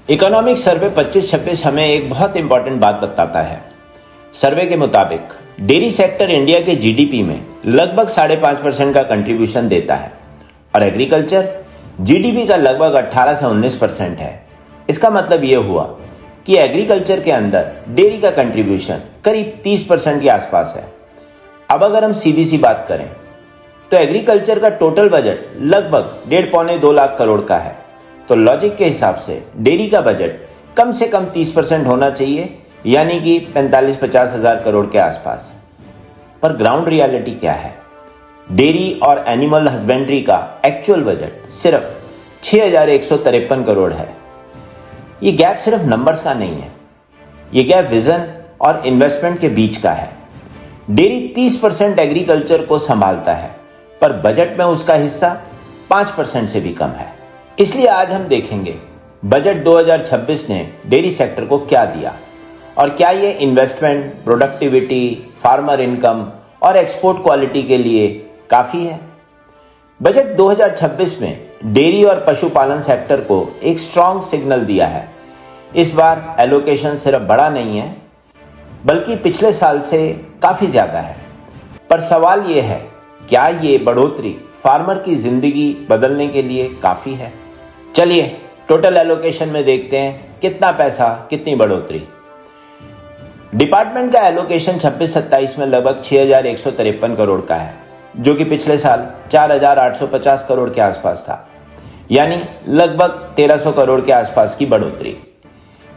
Economic survey 25-26 हमें एक बहुत इंपॉर्टेंट बात बताता है। सर्वे के मुताबिक डेयरी सेक्टर इंडिया के जीडीपी में लगभग 5.5% का कंट्रीब्यूशन देता है और एग्रीकल्चर जीडीपी का लगभग 18 से 19% है। इसका मतलब यह हुआ कि एग्रीकल्चर के अंदर डेयरी का कंट्रीब्यूशन करीब 30% के आसपास है। अब अगर हम सीधी सी बात करें तो एग्रीकल्चर का टोटल बजट लगभग 1.5-2 लाख करोड़ का है। तो लॉजिक के हिसाब से डेयरी का बजट कम से कम 30% होना चाहिए, यानी कि 45-50 हजार करोड़ के आसपास। पर ग्राउंड रियलिटी क्या है? डेयरी और एनिमल हस्बेंड्री का एक्चुअल बजट सिर्फ 6,153 करोड़ है। ये गैप सिर्फ नंबर्स का नहीं है, ये गैप विजन और इन्वेस्टमेंट के बीच का है। डेयरी 30% एग्रीकल्चर को संभालता है, पर बजट में उसका हिस्सा 5% से भी कम है। इसलिए आज हम देखेंगे बजट 2026 ने डेयरी सेक्टर को क्या दिया और क्या ये इन्वेस्टमेंट, प्रोडक्टिविटी, फार्मर इनकम और एक्सपोर्ट क्वालिटी के लिए काफी है। बजट 2026 में डेयरी और पशुपालन सेक्टर को एक स्ट्रॉन्ग सिग्नल दिया है। इस बार एलोकेशन सिर्फ बड़ा नहीं है, बल्कि पिछले साल से काफी ज्यादा है। पर सवाल यह है, क्या ये बढ़ोतरी फार्मर की जिंदगी बदलने के लिए काफी है? चलिए टोटल एलोकेशन में देखते हैं कितना पैसा, कितनी बढ़ोतरी। डिपार्टमेंट का एलोकेशन 26-27 में लगभग 6,153 करोड़ का है, जो कि पिछले साल 4,850 करोड़ के आसपास था, यानी लगभग 1,300 करोड़ के आसपास की बढ़ोतरी।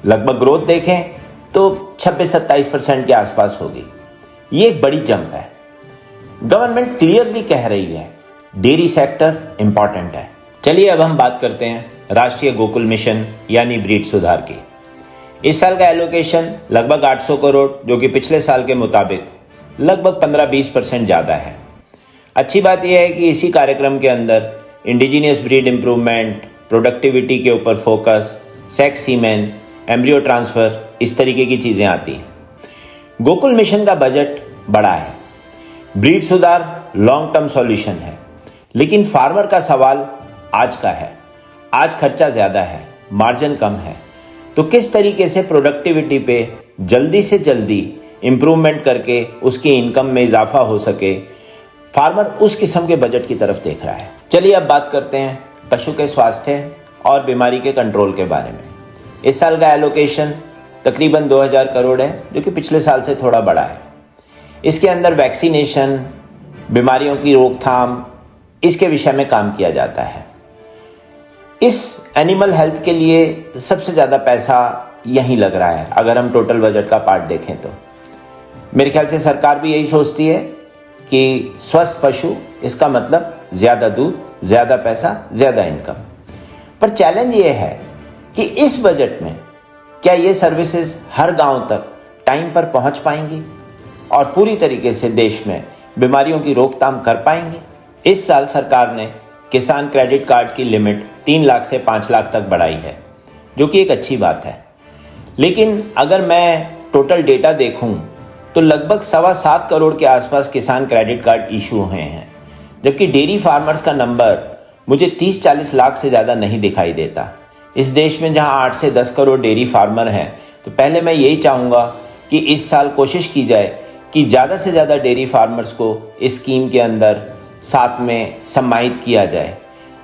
लगभग ग्रोथ देखें तो 26-27% के आसपास होगी। ये एक बड़ी जंप है। गवर्नमेंट क्लियरली कह रही है डेयरी सेक्टर इंपॉर्टेंट है। चलिए अब हम बात करते हैं राष्ट्रीय गोकुल मिशन यानी ब्रीड सुधार की। इस साल का एलोकेशन लगभग 800 करोड़, जो कि पिछले साल के मुताबिक लगभग 15-20% ज्यादा है। अच्छी बात यह है कि इसी कार्यक्रम के अंदर इंडिजिनियस ब्रीड इंप्रूवमेंट, प्रोडक्टिविटी के ऊपर फोकस, सेक्स सीमेन, एम्ब्रियो ट्रांसफर, इस तरीके की चीजें आती हैं। गोकुल मिशन का बजट बड़ा है। ब्रीड सुधार लॉन्ग टर्म सॉल्यूशन है, लेकिन फार्मर का सवाल आज का है। आज खर्चा ज्यादा है, मार्जिन कम है, तो किस तरीके से प्रोडक्टिविटी पे जल्दी से जल्दी इंप्रूवमेंट करके उसकी इनकम में इजाफा हो सके, फार्मर उस किस्म के बजट की तरफ देख रहा है। चलिए अब बात करते हैं पशु के स्वास्थ्य और बीमारी के कंट्रोल के बारे में। इस साल का एलोकेशन तकरीबन 2,000 करोड़ है, जो कि पिछले साल से थोड़ा बड़ा है। इसके अंदर वैक्सीनेशन, बीमारियों की रोकथाम, इसके विषय में काम किया जाता है। इस एनिमल हेल्थ के लिए सबसे ज्यादा पैसा यहीं लग रहा है। अगर हम टोटल बजट का पार्ट देखें तो मेरे ख्याल से सरकार भी यही सोचती है कि स्वस्थ पशु, इसका मतलब ज्यादा दूध, ज्यादा पैसा, ज्यादा इनकम। पर चैलेंज ये है कि इस बजट में क्या ये सर्विसेज हर गांव तक टाइम पर पहुंच पाएंगी और पूरी तरीके से देश में बीमारियों की रोकथाम कर पाएंगे? इस साल सरकार ने किसान क्रेडिट कार्ड की लिमिट 3 लाख से 5 लाख तक बढ़ाई है, जो कि एक अच्छी बात है। लेकिन अगर मैं टोटल डेटा देखूं तो लगभग 7.25 करोड़ के आसपास किसान क्रेडिट कार्ड इशू हुए हैं, जबकि डेयरी फार्मर्स का नंबर मुझे 30-40 लाख से ज्यादा नहीं दिखाई देता। इस देश में जहां 8 से 10 करोड़ डेयरी फार्मर हैं, तो पहले मैं यही चाहूंगा कि इस साल कोशिश की जाए कि ज्यादा से ज्यादा डेयरी फार्मर्स को इस स्कीम के अंदर साथ में सम्मानित किया जाए।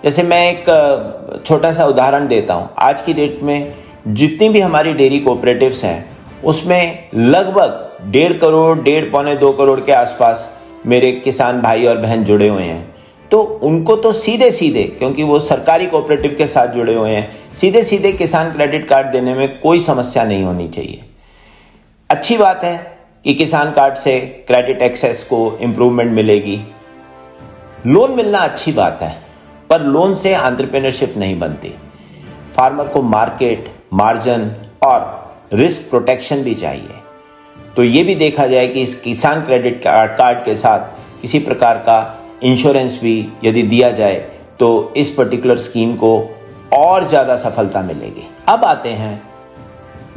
जैसे मैं एक छोटा सा उदाहरण देता हूं। आज की डेट में जितनी भी हमारी डेयरी कोऑपरेटिव्स हैं, उसमें लगभग 1.5 करोड़, 1.5-2 करोड़ के आसपास मेरे किसान भाई और बहन जुड़े हुए हैं। तो उनको तो सीधे सीधे, क्योंकि वो सरकारी कोऑपरेटिव के साथ जुड़े हुए हैं, सीधे सीधे किसान क्रेडिट कार्ड देने में कोई समस्या नहीं होनी चाहिए। अच्छी बात है कि किसान कार्ड से क्रेडिट एक्सेस को इंप्रूवमेंट मिलेगी। लोन मिलना अच्छी बात है, पर लोन से एंटरप्रेन्योरशिप नहीं बनती। फार्मर को मार्केट, मार्जिन और रिस्क प्रोटेक्शन भी चाहिए। तो ये भी देखा जाए कि इस किसान क्रेडिट कार्ड के साथ किसी प्रकार का इंश्योरेंस भी यदि दिया जाए तो इस पर्टिकुलर स्कीम को और ज्यादा सफलता मिलेगी। अब आते हैं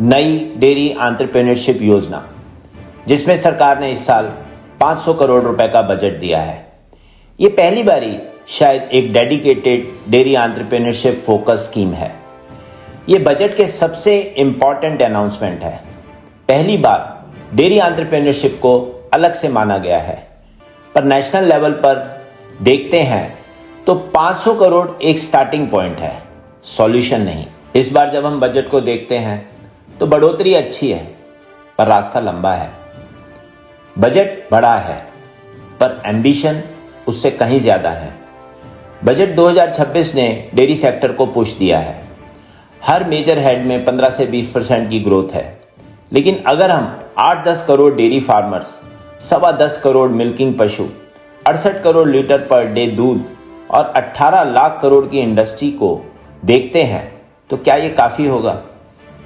नई डेयरी एंटरप्रेन्योरशिप योजना, जिसमें सरकार ने इस साल 500 करोड़ रुपए का बजट दिया है। ये पहली बारी शायद एक dedicated dairy entrepreneurship focus scheme है। ये बजट के सबसे इंपॉर्टेंट अनाउंसमेंट है। पहली बार डेयरी एंटरप्रेन्योरशिप को अलग से माना गया है, पर नेशनल लेवल पर देखते हैं तो 500 करोड़ एक स्टार्टिंग पॉइंट है, सॉल्यूशन नहीं। इस बार जब हम बजट को देखते हैं तो बढ़ोतरी अच्छी है, पर रास्ता लंबा है। बजट बड़ा है, पर एम्बिशन उससे कहीं ज्यादा है। बजट 2026 ने डेयरी सेक्टर को पुश दिया है। हर मेजर हेड में 15 से 20% की ग्रोथ है, लेकिन अगर हम 8-10 crore dairy farmers, 10.25 crore milking पशु, 68 करोड़ लीटर पर डे दूध और 18 लाख करोड़ की इंडस्ट्री को देखते हैं तो क्या ये काफी होगा?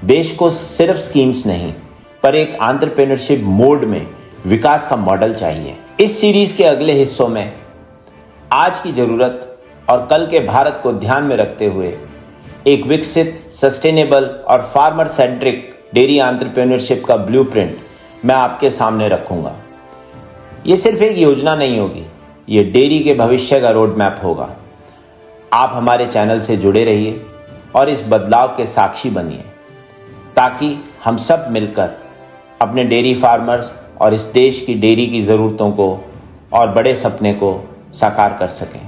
देश को सिर्फ स्कीम्स नहीं, पर एक एंटरप्रेन्योरशिप मोड में विकास का मॉडल चाहिए। इस सीरीज के अगले हिस्सों में आज की जरूरत और कल के भारत को ध्यान में रखते हुए एक विकसित, सस्टेनेबल और फार्मर सेंट्रिक डेयरी एंटरप्रेन्योरशिप का ब्लूप्रिंट मैं आपके सामने रखूंगा। ये सिर्फ एक योजना नहीं होगी, ये डेयरी के भविष्य का रोड मैप होगा। आप हमारे चैनल से जुड़े रहिए और इस बदलाव के साक्षी बनिए, ताकि हम सब मिलकर अपने डेयरी फार्मर्स और इस देश की डेयरी की ज़रूरतों को और बड़े सपने को साकार कर सकें।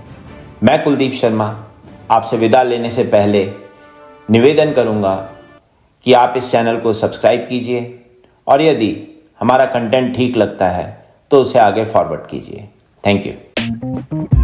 मैं कुलदीप शर्मा आपसे विदा लेने से पहले निवेदन करूंगा कि आप इस चैनल को सब्सक्राइब कीजिए और यदि हमारा कंटेंट ठीक लगता है तो उसे आगे फॉरवर्ड कीजिए। Thank you.